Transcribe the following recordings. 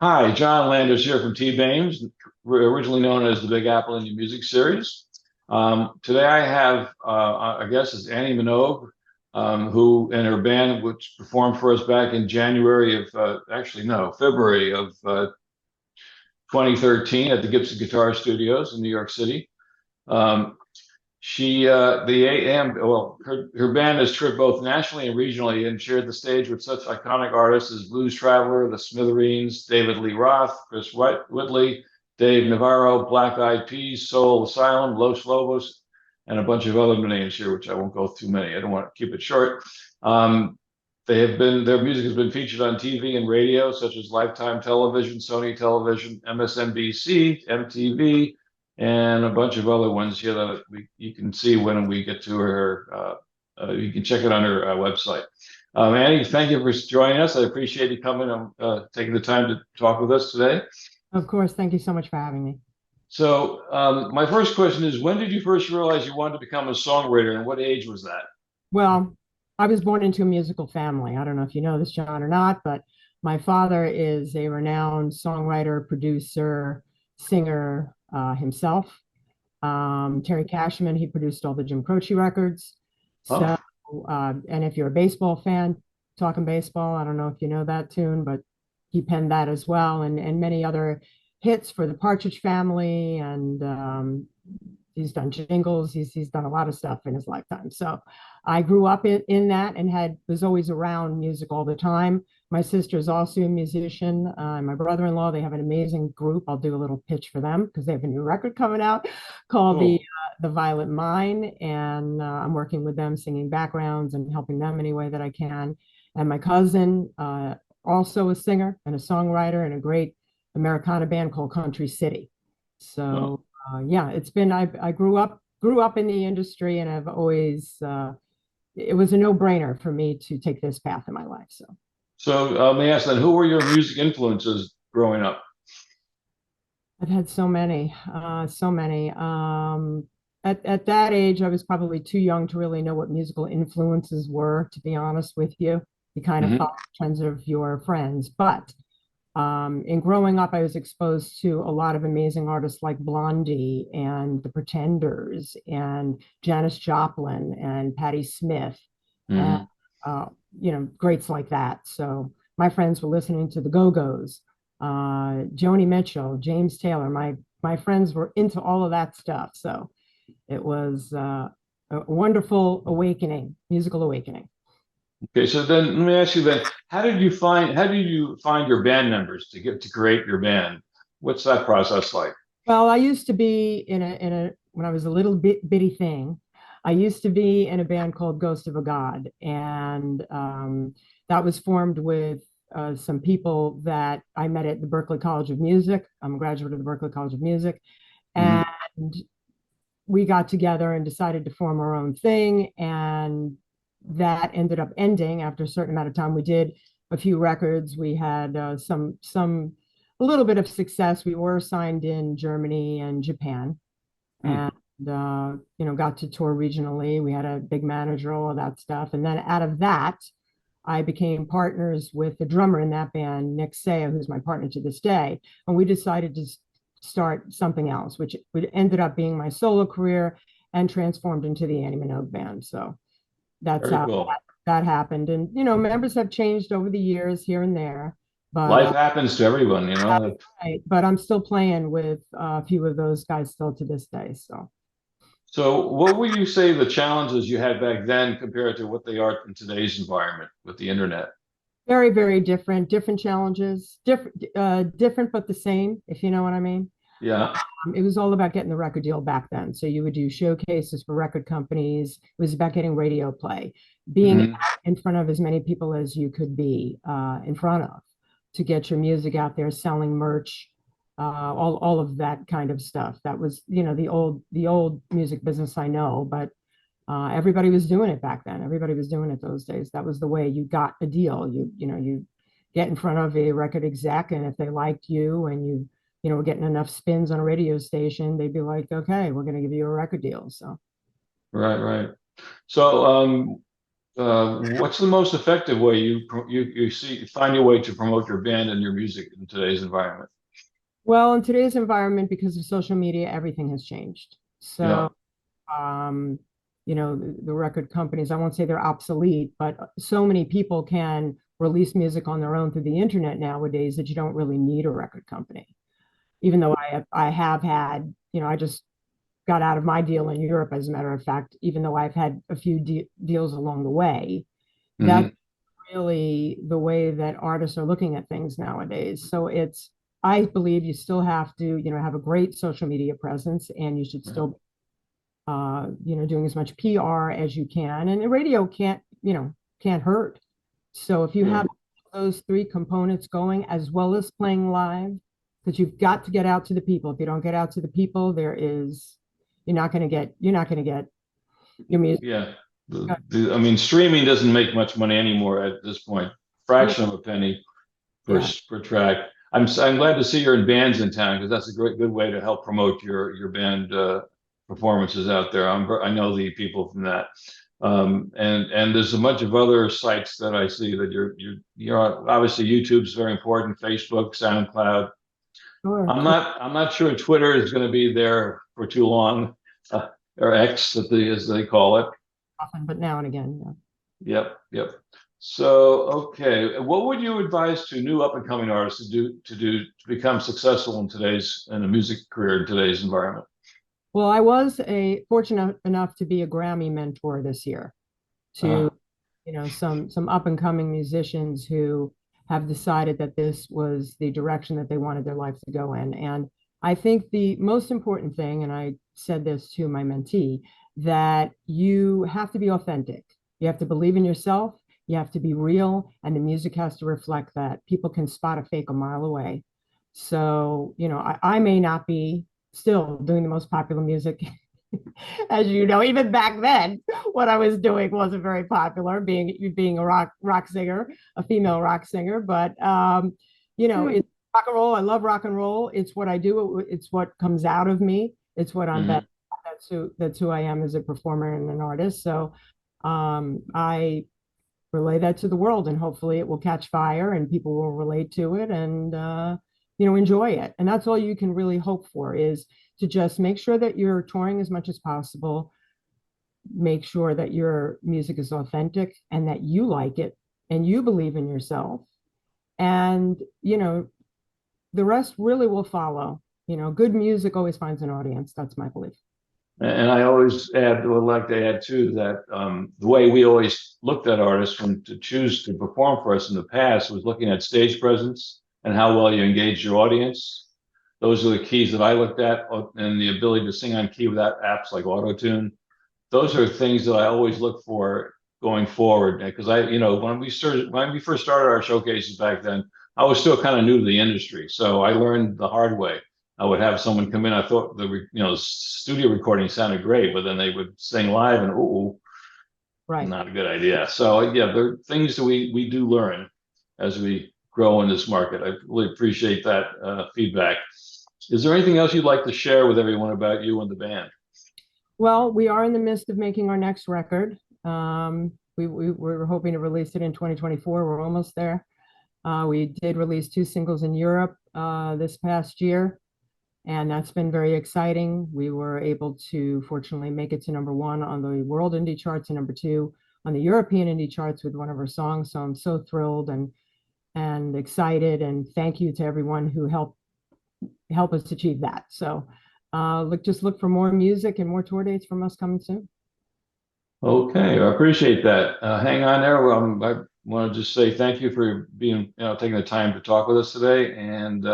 Hi, John Landers here from T-Bames, originally known as the Big Apple Indie Music Series. Today I have, I guess it's Annie Minogue, who and her band, which performed for us back in January of, actually no, February of 2013 at the Gibson Guitar Studios in New York City. Her band has toured both nationally and regionally and shared the stage with such iconic artists as Blues Traveler, The Smithereens, David Lee Roth, Chris Whitley, Dave Navarro, Black Eyed Peas, Soul Asylum, Los Lobos, and a bunch of other names here, which I won't go through many. I don't want to keep it short. Their music has been featured on TV and radio, such as Lifetime Television, Sony Television, MSNBC, MTV, and a bunch of other ones here that you can see when we get to her. You can check it on her website. Annie, thank you for joining us. I appreciate you coming and taking the time to talk with us today. Of course. Thank you so much for having me. So my first question is, when did you first realize you wanted to become a songwriter, and what age was that? Well, I was born into a musical family. I don't know if you know this, John, or not, but my father is a renowned songwriter, producer, singer himself. Terry Cashman, he produced all the Jim Croce records. Oh, So, and if you're a baseball fan, talking baseball, I don't know if you know that tune, but he penned that as well, and many other hits for the Partridge Family, and he's done jingles. He's done a lot of stuff in his lifetime. So I grew up in that and was always around music all the time. My sister is also a musician. My brother-in-law, they have an amazing group. I'll do a little pitch for them because they have a new record coming out called cool. the Violet Mine, and I'm working with them, singing backgrounds and helping them any way that I can. And my cousin, also a singer and a songwriter in a great Americana band called Country City. Oh. So yeah, it's been I grew up in the industry, and I've always it was a no-brainer for me to take this path in my life. So let me ask then, who were your music influences growing up? I've had so many, so many. At that age, I was probably too young to really know what musical influences were, to be honest with you. You kind of follow Hmm. the trends of your friends. But in growing up, I was exposed to a lot of amazing artists like Blondie and The Pretenders and Janis Joplin and Patti Smith and Hmm. uh, greats like that. So my friends were listening to the Go-Go's, Joni Mitchell, James Taylor. My friends were into all of that stuff. So it was a wonderful awakening, musical awakening. Okay, so then let me ask you then, how did you find your band members to get to create your band? What's that process like? Well, I used to be when I was a little bitty thing. I used to be in a band called Ghost of a God, and that was formed with some people that I met at the Berklee College of Music. I'm a graduate of the Berklee College of Music, Hmm. and we got together and decided to form our own thing, and that ended up ending after a certain amount of time. We did a few records. We had some a little bit of success. We were signed in Germany and Japan, Hmm. and got to tour regionally. We had a big manager, all of that stuff, and then out of that, I became partners with the drummer in that band, Nick Saya, who's my partner to this day, and we decided to start something else, which ended up being my solo career and transformed into the Annie Minogue Band. So that's Very how cool. that happened. And members have changed over the years here and there, but Life happens to everyone, you know. but I'm still playing with a few of those guys still to this day. So So what would you say the challenges you had back then compared to what they are in today's environment with the internet? very, very different challenges, different but the same, if you know what I mean. Yeah. It was all about getting the record deal back then. So you would do showcases for record companies. It was about getting radio play, being Hmm. in front of as many people as you could be in front of to get your music out there, selling merch, all of that kind of stuff. That was, the old music business I know, but everybody was doing it back then. Everybody was doing it those days. That was the way you got a deal. You get in front of a record exec, and if they liked you and you were getting enough spins on a radio station, they'd be like, okay, we're going to give you a record deal. So Right, right. So What's the most effective way you find your way to promote your band and your music in today's environment? Well, in today's environment, because of social media, everything has changed. Yeah. So, um, the record companies, I won't say they're obsolete, but so many people can release music on their own through the internet nowadays that you don't really need a record company. Even though I have had, I just got out of my deal in Europe, as a matter of fact, even though I've had a few deals along the way. That's Hmm. really the way that artists are looking at things nowadays. So I believe you still have to, have a great social media presence, and you should still, doing as much PR as you can. And the radio can't hurt. So if you have Sure. those three components going, as well as playing live, because you've got to get out to the people. If you don't get out to the people, you're not going to get your music. Yeah. I mean, streaming doesn't make much money anymore at this point. Fraction of a penny per Yeah. per track. I'm glad to see you're in bands in town because that's a great good way to help promote your band performances out there. I know the people from that. And there's a bunch of other sites that I see that you're on. Obviously YouTube's very important, Facebook, SoundCloud. Sure. I'm not sure Twitter is going to be there for too long, uh, or X as they call it. Often, but now and again. Yeah. Yep, yep. So, okay, what would you advise to new up and coming artists to become successful in a music career in today's environment? Well, I was a fortunate enough to be a Grammy mentor this year to, Uh, some up and coming musicians who have decided that this was the direction that they wanted their life to go in. And I think the most important thing, and I said this to my mentee, that you have to be authentic. You have to believe in yourself. You have to be real, and the music has to reflect that. People can spot a fake a mile away. So, I may not be still doing the most popular music as you know, even back then, what I was doing wasn't very popular, being a rock singer, a female rock singer. But it's rock and roll. I love rock and roll. It's what I do. It's what comes out of me. It's what I'm best. mhm. That's who I am as a performer and an artist. So I relay that to the world, and hopefully it will catch fire and people will relate to it and enjoy it. And that's all you can really hope for, is to just make sure that you're touring as much as possible, make sure that your music is authentic and that you like it and you believe in yourself, and the rest really will follow. Good music always finds an audience. That's my belief. And I always would like to add too that the way we always looked at artists when to choose to perform for us in the past was looking at stage presence and how well you engage your audience. Those are the keys that I looked at, and the ability to sing on key without apps like auto tune. Those are things that I always look for going forward. Because when we first started our showcases back then, I was still kind of new to the industry, so I learned the hard way. I would have someone come in. I thought the studio recording sounded great, but then they would sing live, and ooh, Right. not a good idea. So yeah, there are things that we do learn as we grow in this market. I really appreciate that feedback. Is there anything else you'd like to share with everyone about you and the band? Well, we are in the midst of making our next record. We're hoping to release it in 2024. We're almost there. We did release two singles in Europe this past year, and that's been very exciting. We were able to fortunately make it to number one on the world indie charts and number two on the European indie charts with one of our songs. So I'm so thrilled and excited, and thank you to everyone who help us achieve that. So look for more music and more tour dates from us coming soon. Okay, I appreciate that. Hang on there. I want to just say thank you for taking the time to talk with us today. And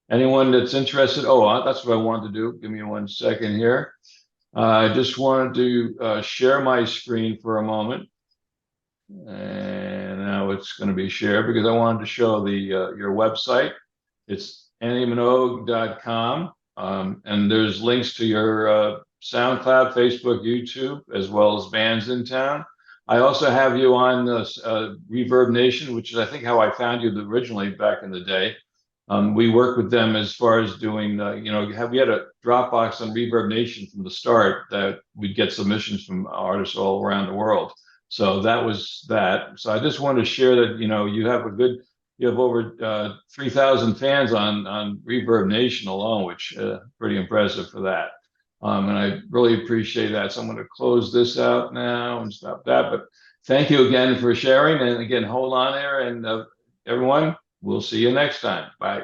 anyone that's interested, that's what I wanted to do. Give me 1 second here. I just wanted to share my screen for a moment, and now it's going to be shared because I wanted to show the your website. It's annieminogue.com, and there's links to your SoundCloud, Facebook, YouTube, as well as bands in town. I also have you on Reverb Nation, which is I think how I found you originally back in the day. We work with them as far as doing, we had a Dropbox on Reverb Nation from the start that we'd get submissions from artists all around the world. So that was that. So I just wanted to share that, you have over 3,000 fans on Reverb Nation alone, which pretty impressive for that. And I really appreciate that. So I'm going to close this out now and stop that. But thank you again for sharing. And again, hold on there. And everyone, we'll see you next time. Bye.